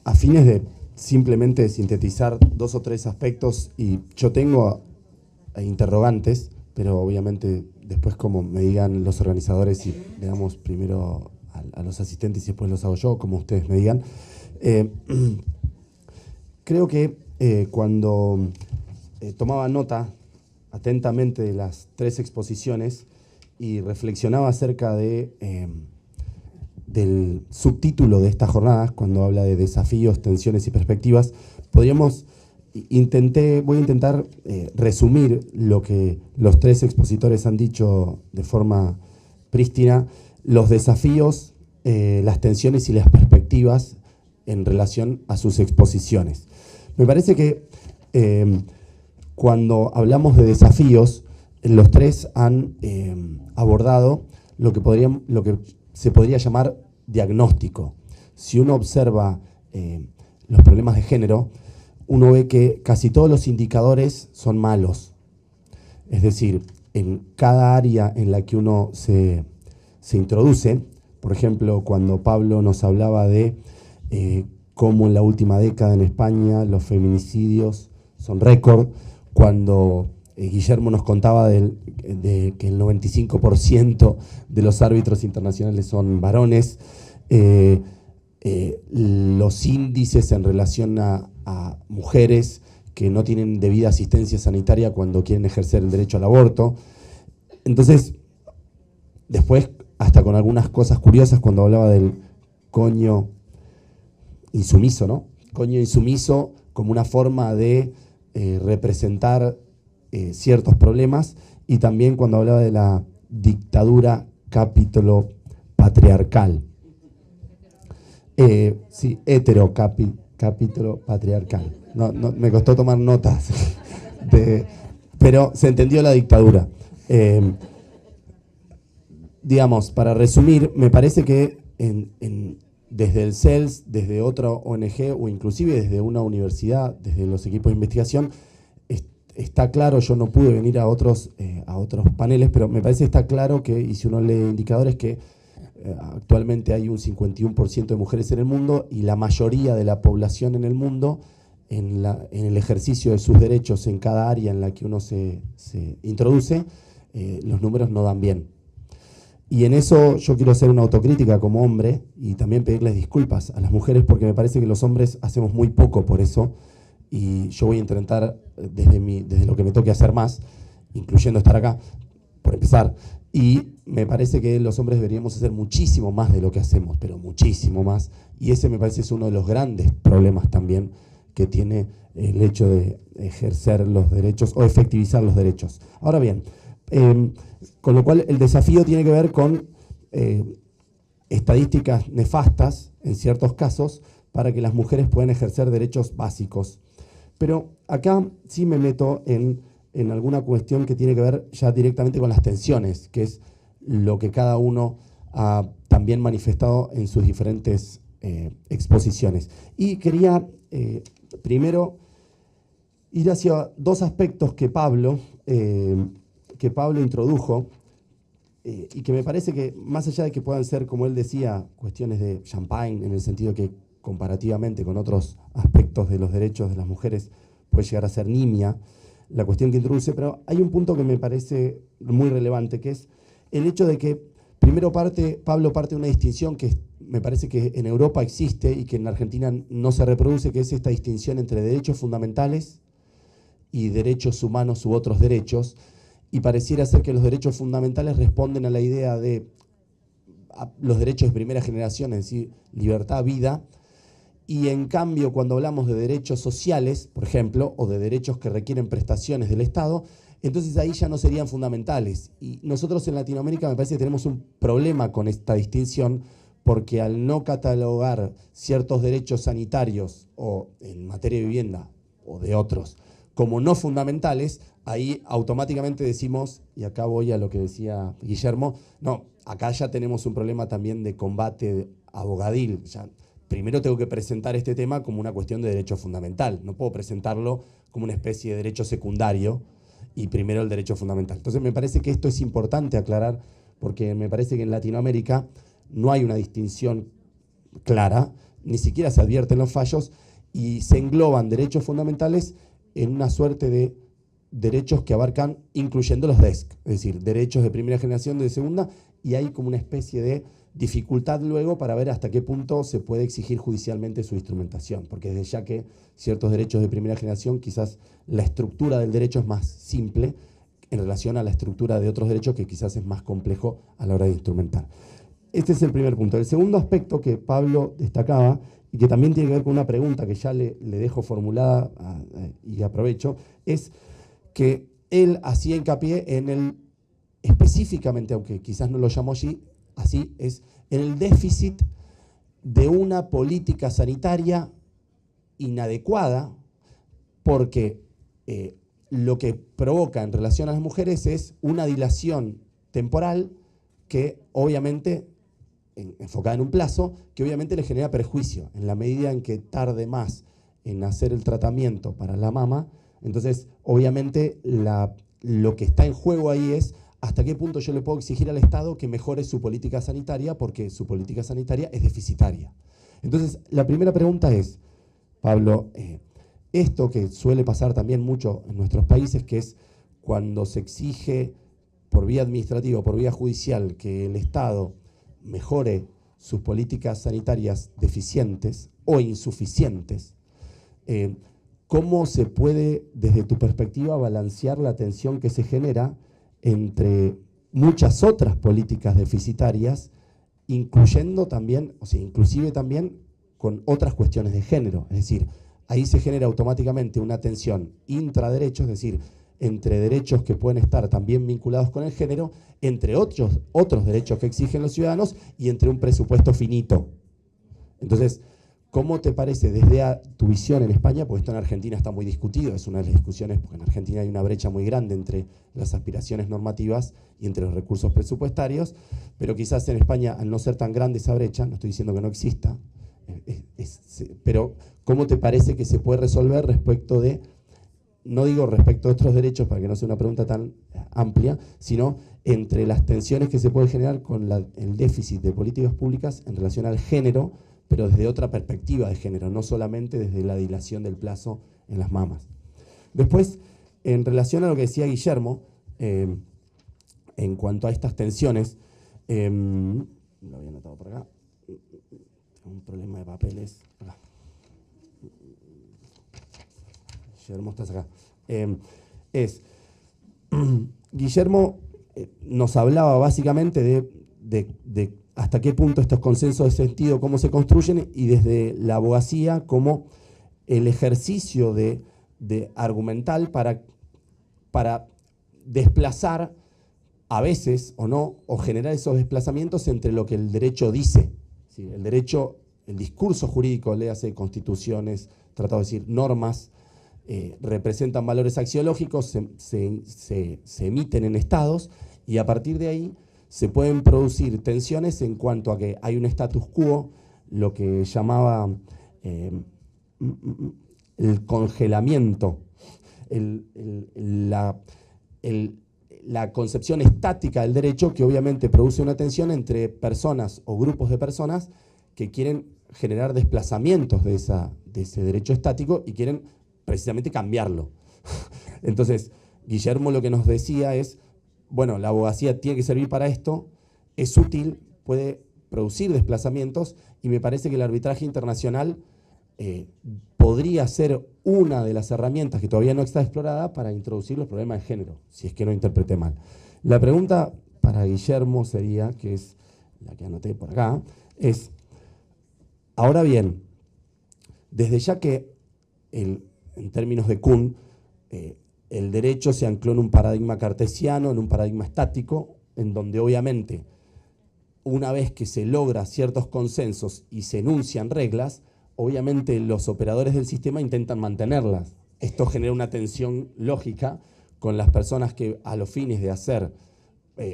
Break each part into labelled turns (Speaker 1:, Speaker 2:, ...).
Speaker 1: a fines de simplemente sintetizar dos o tres aspectos, y yo tengo interrogantes, pero obviamente después como me digan los organizadores y le damos primero a los asistentes y después los hago yo, como ustedes me digan. Creo que cuando tomaba nota atentamente de las tres exposiciones y reflexionaba acerca de, del subtítulo de estas jornadas, cuando habla de desafíos, tensiones y perspectivas, voy a intentar resumir lo que los tres expositores han dicho de forma prístina, los desafíos, las tensiones y las perspectivas en relación a sus exposiciones. Me parece que cuando hablamos de desafíos, los tres han abordado lo que se podría llamar diagnóstico. Si uno observa los problemas de género, uno ve que casi todos los indicadores son malos. Es decir, en cada área en la que uno se introduce, por ejemplo, cuando Pablo nos hablaba de cómo en la última década en España los feminicidios son récord, cuando Guillermo nos contaba de que el 95% de los árbitros internacionales son varones, los índices en relación a mujeres que no tienen debida asistencia sanitaria cuando quieren ejercer el derecho al aborto. Entonces, después, hasta con algunas cosas curiosas, cuando hablaba del coño insumiso, ¿no? Coño insumiso como una forma de representar ciertos problemas, y también cuando hablaba de la dictadura capítulo patriarcal. Sí, capítulo patriarcal. No, me costó tomar notas, pero se entendió la dictadura. Digamos, para resumir, me parece que desde el CELS, desde otra ONG o inclusive desde una universidad, desde los equipos de investigación, está claro, yo no pude venir a otros paneles, pero me parece que está claro que, y si uno lee indicadores, que actualmente hay un 51% de mujeres en el mundo, y la mayoría de la población en el mundo, en el ejercicio de sus derechos en cada área en la que uno se introduce, los números no dan bien. Y en eso yo quiero hacer una autocrítica como hombre y también pedirles disculpas a las mujeres, porque me parece que los hombres hacemos muy poco por eso, y yo voy a intentar desde lo que me toque hacer más, incluyendo estar acá, por empezar, y me parece que los hombres deberíamos hacer muchísimo más de lo que hacemos, pero muchísimo más, y ese me parece es uno de los grandes problemas también que tiene el hecho de ejercer los derechos o efectivizar los derechos. Ahora bien, con lo cual el desafío tiene que ver con estadísticas nefastas, en ciertos casos, para que las mujeres puedan ejercer derechos básicos. Pero acá sí me meto en alguna cuestión que tiene que ver ya directamente con las tensiones, que es lo que cada uno ha también manifestado en sus diferentes exposiciones. Y quería primero ir hacia dos aspectos que Pablo introdujo, y que me parece que, más allá de que puedan ser, como él decía, cuestiones de champagne, en el sentido que comparativamente con otros aspectos de los derechos de las mujeres puede llegar a ser nimia la cuestión que introduce, pero hay un punto que me parece muy relevante, que es el hecho de que primero Pablo parte de una distinción que me parece que en Europa existe y que en Argentina no se reproduce, que es esta distinción entre derechos fundamentales y derechos humanos u otros derechos, y pareciera ser que los derechos fundamentales responden a la idea de los derechos de primera generación, es decir, libertad, vida, y en cambio cuando hablamos de derechos sociales, por ejemplo, o de derechos que requieren prestaciones del Estado, entonces ahí ya no serían fundamentales. Y nosotros en Latinoamérica me parece que tenemos un problema con esta distinción, porque al no catalogar ciertos derechos sanitarios o en materia de vivienda o de otros como no fundamentales, ahí automáticamente decimos, y acá voy a lo que decía Guillermo, no, acá ya tenemos un problema también de combate abogadil. Ya, primero tengo que presentar este tema como una cuestión de derecho fundamental, no puedo presentarlo como una especie de derecho secundario y primero el derecho fundamental. Entonces me parece que esto es importante aclarar, porque me parece que en Latinoamérica no hay una distinción clara, ni siquiera se advierten los fallos y se engloban derechos fundamentales en una suerte de derechos que abarcan, incluyendo los DESC, es decir, derechos de primera generación, de segunda, y hay como una especie de dificultad luego para ver hasta qué punto se puede exigir judicialmente su instrumentación, porque desde ya que ciertos derechos de primera generación, quizás la estructura del derecho es más simple en relación a la estructura de otros derechos que quizás es más complejo a la hora de instrumentar. Este es el primer punto. El segundo aspecto que Pablo destacaba, y que también tiene que ver con una pregunta que ya le dejo formulada y aprovecho, es que él hacía hincapié en el, específicamente, aunque quizás no lo llamó así, es en el déficit de una política sanitaria inadecuada, porque lo que provoca en relación a las mujeres es una dilación temporal que obviamente, enfocada en un plazo, que obviamente le genera perjuicio. En la medida en que tarde más en hacer el tratamiento para la mama, entonces obviamente lo que está en juego ahí es hasta qué punto yo le puedo exigir al Estado que mejore su política sanitaria, porque su política sanitaria es deficitaria. Entonces, la primera pregunta es, Pablo, esto que suele pasar también mucho en nuestros países, que es cuando se exige por vía administrativa o por vía judicial que el Estado mejore sus políticas sanitarias deficientes o insuficientes, ¿cómo se puede, desde tu perspectiva, balancear la tensión que se genera entre muchas otras políticas deficitarias, incluyendo también, o sea, inclusive también con otras cuestiones de género? Es decir, ahí se genera automáticamente una tensión intraderechos, es decir, entre derechos que pueden estar también vinculados con el género, entre otros derechos que exigen los ciudadanos y entre un presupuesto finito. Entonces, ¿cómo te parece desde tu visión en España? Porque esto en Argentina está muy discutido, es una de las discusiones, porque en Argentina hay una brecha muy grande entre las aspiraciones normativas y entre los recursos presupuestarios, pero quizás en España, al no ser tan grande esa brecha, no estoy diciendo que no exista, pero ¿cómo te parece que se puede resolver respecto de, no digo respecto a otros derechos para que no sea una pregunta tan amplia, sino entre las tensiones que se pueden generar con el déficit de políticas públicas en relación al género, pero desde otra perspectiva de género, no solamente desde la dilación del plazo en las mamas? Después, en relación a lo que decía Guillermo, en cuanto a estas tensiones, lo había anotado por acá, un problema de papeles, acá. Guillermo, estás acá. Guillermo nos hablaba básicamente de hasta qué punto estos consensos de sentido, cómo se construyen, y desde la abogacía, como el ejercicio de argumental para desplazar a veces o no, o generar esos desplazamientos entre lo que el derecho dice. ¿Sí? El derecho, el discurso jurídico, léase constituciones, tratados, es decir, normas, representan valores axiológicos, se emiten en estados, y a partir de ahí se pueden producir tensiones en cuanto a que hay un status quo, lo que llamaba el congelamiento, la concepción estática del derecho, que obviamente produce una tensión entre personas o grupos de personas que quieren generar desplazamientos de ese derecho estático y quieren precisamente cambiarlo. Entonces, Guillermo lo que nos decía es, bueno, la abogacía tiene que servir para esto, es útil, puede producir desplazamientos, y me parece que el arbitraje internacional podría ser una de las herramientas que todavía no está explorada para introducir los problemas de género, si es que no interpreté mal. La pregunta para Guillermo sería, que es la que anoté por acá, es, ahora bien, desde ya que en términos de Kuhn, el derecho se ancló en un paradigma cartesiano, en un paradigma estático, en donde obviamente una vez que se logra ciertos consensos y se enuncian reglas, obviamente los operadores del sistema intentan mantenerlas. Esto genera una tensión lógica con las personas que, a los fines de hacer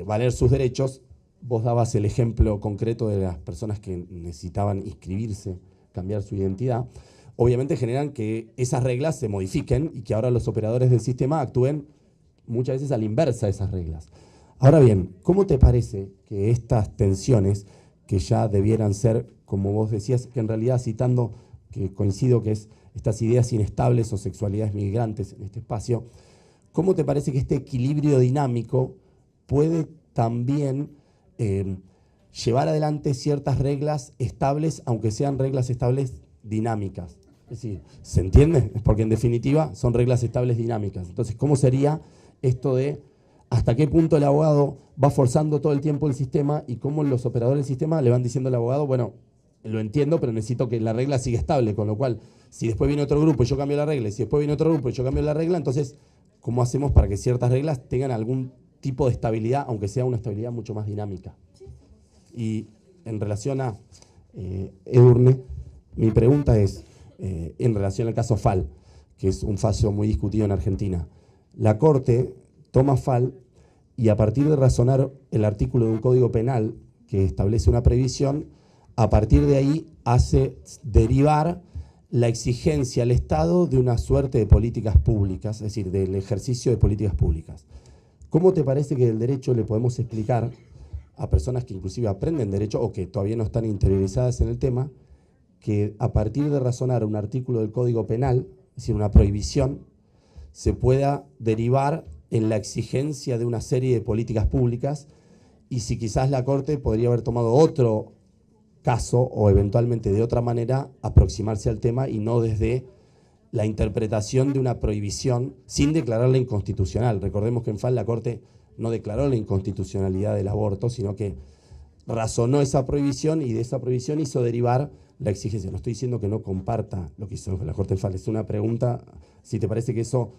Speaker 1: valer sus derechos, vos dabas el ejemplo concreto de las personas que necesitaban inscribirse, cambiar su identidad, obviamente generan que esas reglas se modifiquen y que ahora los operadores del sistema actúen muchas veces a la inversa de esas reglas. Ahora bien, ¿cómo te parece que estas tensiones, que ya debieran ser como vos decías, que en realidad citando, que coincido que es estas ideas inestables o sexualidades migrantes en este espacio, ¿cómo te parece que este equilibrio dinámico puede también llevar adelante ciertas reglas estables, aunque sean reglas estables dinámicas? Es decir, ¿se entiende? Porque en definitiva son reglas estables dinámicas. Entonces, ¿cómo sería esto de hasta qué punto el abogado va forzando todo el tiempo el sistema y cómo los operadores del sistema le van diciendo al abogado, bueno, lo entiendo, pero necesito que la regla siga estable, con lo cual, si después viene otro grupo y yo cambio la regla, y si después viene otro grupo y yo cambio la regla, entonces, ¿cómo hacemos para que ciertas reglas tengan algún tipo de estabilidad, aunque sea una estabilidad mucho más dinámica? Y en relación a Edurne, mi pregunta es, en relación al caso Fall, que es un fallo muy discutido en Argentina, la Corte toma Fall y a partir de razonar el artículo de un código penal que establece una previsión, a partir de ahí hace derivar la exigencia al Estado de una suerte de políticas públicas, es decir, del ejercicio de políticas públicas. ¿Cómo te parece que el derecho le podemos explicar a personas que inclusive aprenden derecho o que todavía no están interiorizadas en el tema, que a partir de razonar un artículo del Código Penal, es decir, una prohibición, se pueda derivar en la exigencia de una serie de políticas públicas y si quizás la Corte podría haber tomado otro caso o eventualmente de otra manera aproximarse al tema y no desde la interpretación de una prohibición sin declararla inconstitucional? Recordemos que en Fall la Corte no declaró la inconstitucionalidad del aborto, sino que razonó esa prohibición y de esa prohibición hizo derivar la exigencia. No estoy diciendo que no comparta lo que hizo la Corte en Fall, es una pregunta, si te parece que eso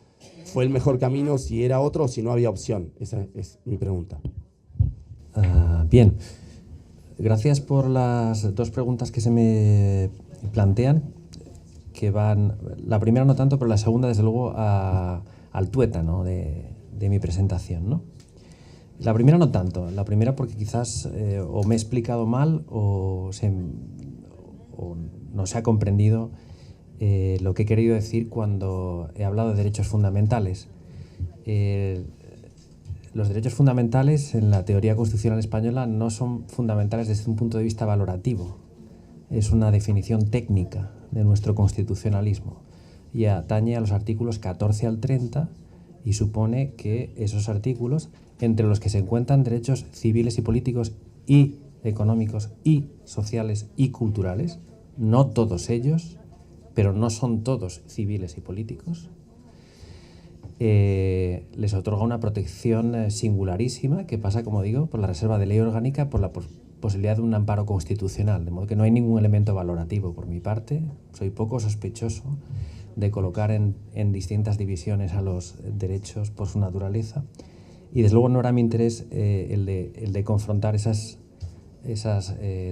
Speaker 1: fue el mejor camino, si era otro o si no había opción. Esa es mi pregunta.
Speaker 2: Bien, gracias por las dos preguntas que se me plantean, que van, la primera no tanto, pero la segunda desde luego al tuétano de mi presentación, ¿no? La primera no tanto, la primera porque quizás o me he explicado mal o no se ha comprendido lo que he querido decir cuando he hablado de derechos fundamentales. Los derechos fundamentales en la teoría constitucional española no son fundamentales desde un punto de vista valorativo. Es una definición técnica de nuestro constitucionalismo y atañe a los artículos 14 al 30 y supone que esos artículos, entre los que se encuentran derechos civiles y políticos y económicos y sociales y culturales, no todos ellos, pero no son todos civiles y políticos, les otorga una protección singularísima que pasa, como digo, por la reserva de ley orgánica, por la posibilidad de un amparo constitucional, de modo que no hay ningún elemento valorativo por mi parte. Soy poco sospechoso de colocar en distintas divisiones a los derechos por su naturaleza y desde luego no era mi interés el de confrontar esas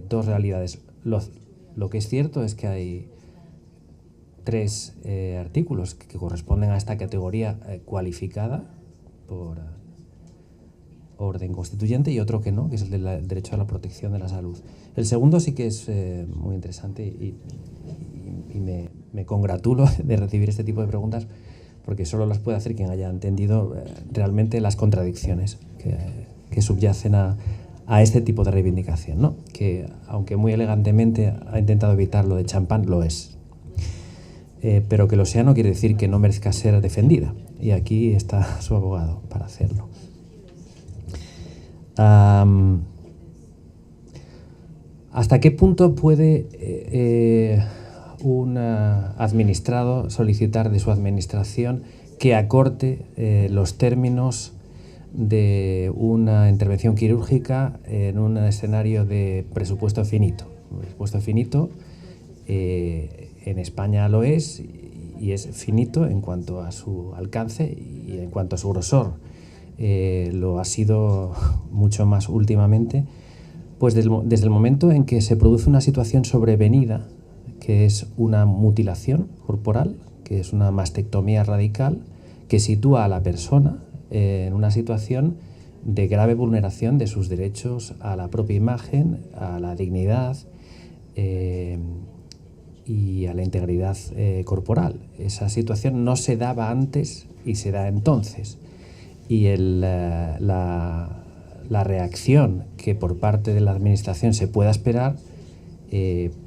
Speaker 2: dos realidades. Lo que es cierto es que hay tres artículos que corresponden a esta categoría cualificada por orden constituyente y otro que no, que es el del derecho a la protección de la salud. El segundo sí que es muy interesante y me congratulo de recibir este tipo de preguntas porque solo las puede hacer quien haya entendido realmente las contradicciones que subyacen a este tipo de reivindicación, ¿no? Que, aunque muy elegantemente ha intentado evitar lo de champán, lo es. Pero que lo sea no quiere decir que no merezca ser defendida. Y aquí está su abogado para hacerlo. ¿Hasta qué punto puede un administrado solicitar de su administración que acorte los términos de una intervención quirúrgica en un escenario de presupuesto finito? El presupuesto finito en España lo es y es finito en cuanto a su alcance y en cuanto a su grosor. Lo ha sido mucho más últimamente, pues desde el momento en que se produce una situación sobrevenida, que es una mutilación corporal, que es una mastectomía radical, que sitúa a la persona en una situación de grave vulneración de sus derechos a la propia imagen, a la dignidad y a la integridad corporal. Esa situación no se daba antes y se da entonces. Y la reacción que por parte de la administración se pueda esperar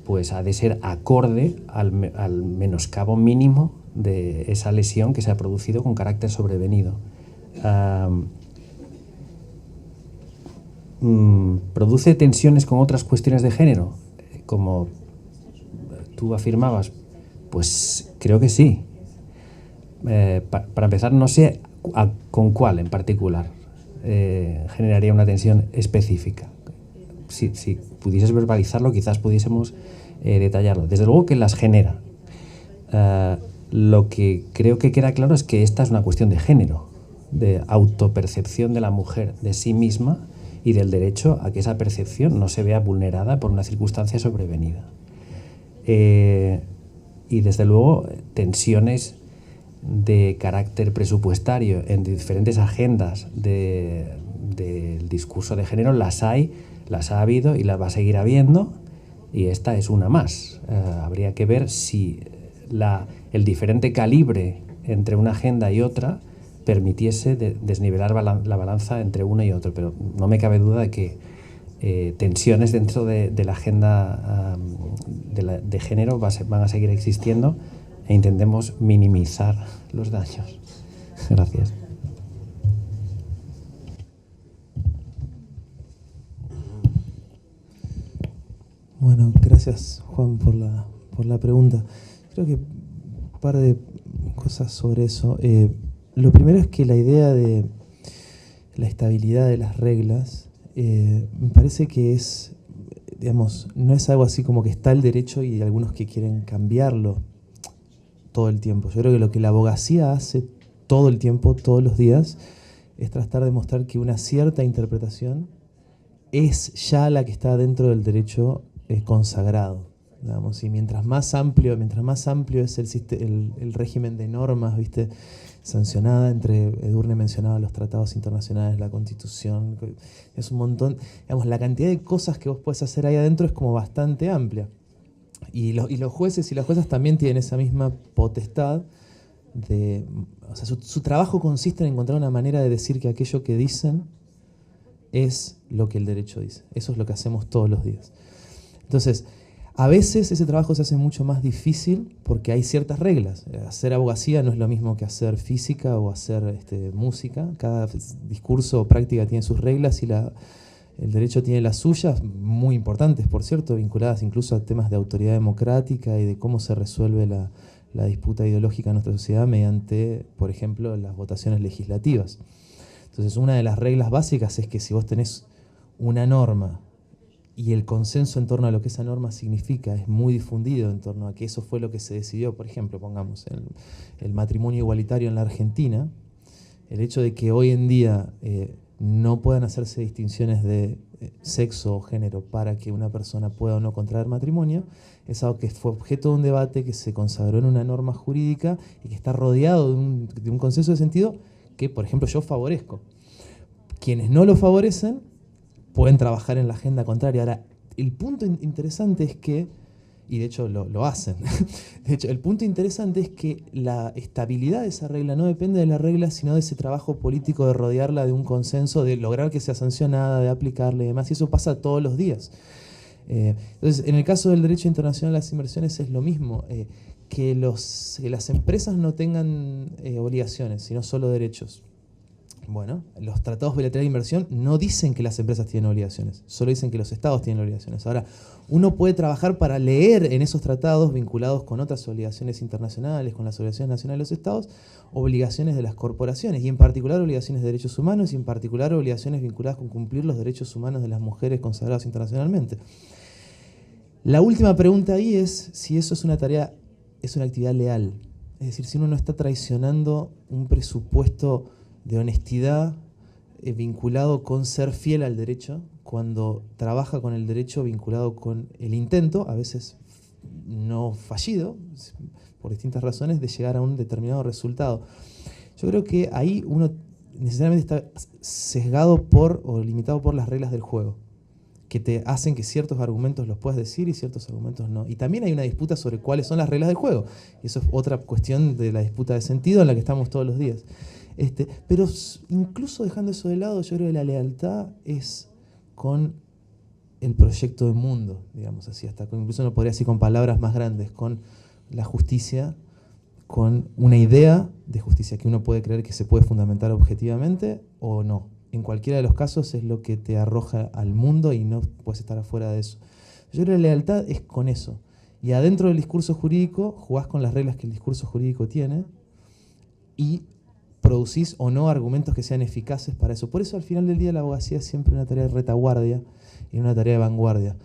Speaker 2: pues ha de ser acorde al menoscabo mínimo de esa lesión que se ha producido con carácter sobrevenido. ¿Produce tensiones con otras cuestiones de género? Como tú afirmabas, pues creo que sí. Para empezar, no sé con cuál en particular generaría una tensión específica. Si pudieses verbalizarlo, quizás pudiésemos detallarlo. Desde luego que las genera. Lo que creo que queda claro es que esta es una cuestión de género, de autopercepción de la mujer de sí misma y del derecho a que esa percepción no se vea vulnerada por una circunstancia sobrevenida. Y desde luego tensiones de carácter presupuestario en diferentes agendas del discurso de género las hay, las ha habido y las va a seguir habiendo, y esta es una más. Habría que ver si el diferente calibre entre una agenda y otra permitiese desnivelar la balanza entre una y otra, pero no me cabe duda de que tensiones dentro de la agenda de género van a seguir existiendo e intentemos minimizar los daños. Gracias.
Speaker 3: Bueno, gracias Juan por la pregunta. Creo que un par de cosas sobre eso. Lo primero es que la idea de la estabilidad de las reglas me parece que es, digamos, no es algo así como que está el derecho y hay algunos que quieren cambiarlo todo el tiempo. Yo creo que lo que la abogacía hace todo el tiempo, todos los días, es tratar de mostrar que una cierta interpretación es ya la que está dentro del derecho consagrado, digamos, y mientras más amplio es el régimen de normas, ¿viste?, sancionada, entre Edurne mencionaba los tratados internacionales, la Constitución, es un montón, digamos, la cantidad de cosas que vos podés hacer ahí adentro es como bastante amplia. Y los jueces y las juezas también tienen esa misma potestad de, o sea, su trabajo consiste en encontrar una manera de decir que aquello que dicen es lo que el derecho dice. Eso es lo que hacemos todos los días. Entonces, a veces ese trabajo se hace mucho más difícil porque hay ciertas reglas. Hacer abogacía no es lo mismo que hacer física o hacer música. Cada discurso o práctica tiene sus reglas y el derecho tiene las suyas, muy importantes, por cierto, vinculadas incluso a temas de autoridad democrática y de cómo se resuelve la disputa ideológica en nuestra sociedad mediante, por ejemplo, las votaciones legislativas. Entonces, una de las reglas básicas es que si vos tenés una norma y el consenso en torno a lo que esa norma significa es muy difundido en torno a que eso fue lo que se decidió, por ejemplo, pongamos el matrimonio igualitario en la Argentina, el hecho de que hoy en día no puedan hacerse distinciones de sexo o género para que una persona pueda o no contraer matrimonio, es algo que fue objeto de un debate que se consagró en una norma jurídica y que está rodeado de un consenso de sentido que, por ejemplo, yo favorezco. Quienes no lo favorecen pueden trabajar en la agenda contraria. Ahora, el punto interesante es que, y de hecho lo hacen, de hecho, el punto interesante es que la estabilidad de esa regla no depende de la regla, sino de ese trabajo político de rodearla de un consenso, de lograr que sea sancionada, de aplicarle y demás, y eso pasa todos los días. Entonces, en el caso del derecho internacional a las inversiones es lo mismo, que las empresas no tengan obligaciones, sino solo derechos. Bueno, los tratados bilaterales de inversión no dicen que las empresas tienen obligaciones, solo dicen que los estados tienen obligaciones. Ahora, uno puede trabajar para leer en esos tratados vinculados con otras obligaciones internacionales, con las obligaciones nacionales de los estados, obligaciones de las corporaciones, y en particular obligaciones de derechos humanos, y en particular obligaciones vinculadas con cumplir los derechos humanos de las mujeres consagrados internacionalmente. La última pregunta ahí es si eso es una tarea, es una actividad leal. Es decir, si uno no está traicionando un presupuesto de honestidad vinculado con ser fiel al derecho, cuando trabaja con el derecho vinculado con el intento, a veces no fallido, por distintas razones, de llegar a un determinado resultado. Yo creo que ahí uno necesariamente está sesgado por o limitado por las reglas del juego, que te hacen que ciertos argumentos los puedas decir y ciertos argumentos no. Y también hay una disputa sobre cuáles son las reglas del juego. Y eso es otra cuestión de la disputa de sentido en la que estamos todos los días. Pero incluso dejando eso de lado, yo creo que la lealtad es con el proyecto de mundo, digamos así, hasta incluso uno podría decir con palabras más grandes, con la justicia, con una idea de justicia que uno puede creer que se puede fundamentar objetivamente o no. En cualquiera de los casos es lo que te arroja al mundo y no puedes estar afuera de eso. Yo creo que la lealtad es con eso. Y adentro del discurso jurídico jugás con las reglas que el discurso jurídico tiene y producís o no argumentos que sean eficaces para eso. Por eso al final del día la abogacía es siempre una tarea de retaguardia y una tarea de vanguardia.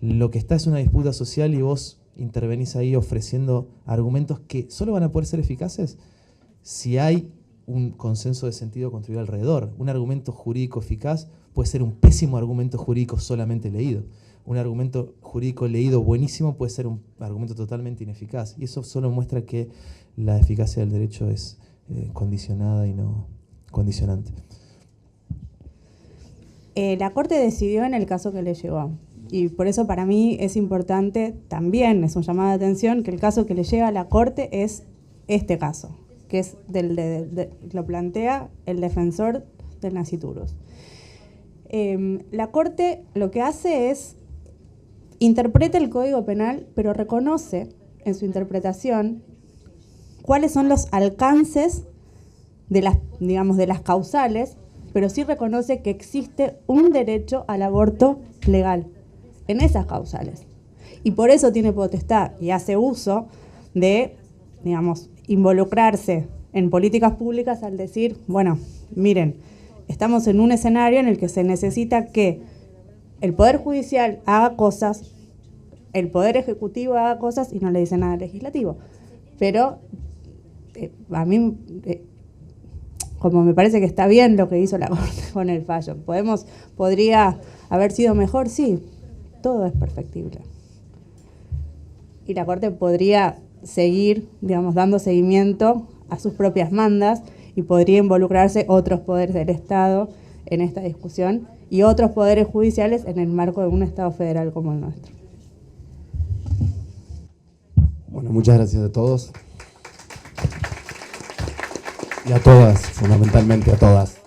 Speaker 3: Lo que está es una disputa social y vos intervenís ahí ofreciendo argumentos que solo van a poder ser eficaces si hay un consenso de sentido construido alrededor. Un argumento jurídico eficaz puede ser un pésimo argumento jurídico solamente leído. Un argumento jurídico leído buenísimo puede ser un argumento totalmente ineficaz. Y eso solo muestra que la eficacia del derecho es condicionada y no condicionante.
Speaker 4: La Corte decidió en el caso que le llegó. Y por eso para mí es importante, también es un llamado de atención, que el caso que le llega a la Corte es este caso, que es lo plantea el defensor del nasciturus. La Corte lo que hace es interpreta el Código Penal, pero reconoce en su interpretación cuáles son los alcances de las causales, pero sí reconoce que existe un derecho al aborto legal en esas causales. Y por eso tiene potestad y hace uso de, involucrarse en políticas públicas al decir, bueno, miren, estamos en un escenario en el que se necesita que el Poder Judicial haga cosas, el Poder Ejecutivo haga cosas y no le dice nada al Legislativo. Pero a mí, como me parece que está bien lo que hizo la Corte con el fallo, podría haber sido mejor, sí, todo es perfectible. Y la Corte podría seguir, dando seguimiento a sus propias mandas y podría involucrarse otros poderes del Estado en esta discusión y otros poderes judiciales en el marco de un Estado federal como el nuestro.
Speaker 1: Bueno, muchas gracias a todos. Y a todas, fundamentalmente a todas.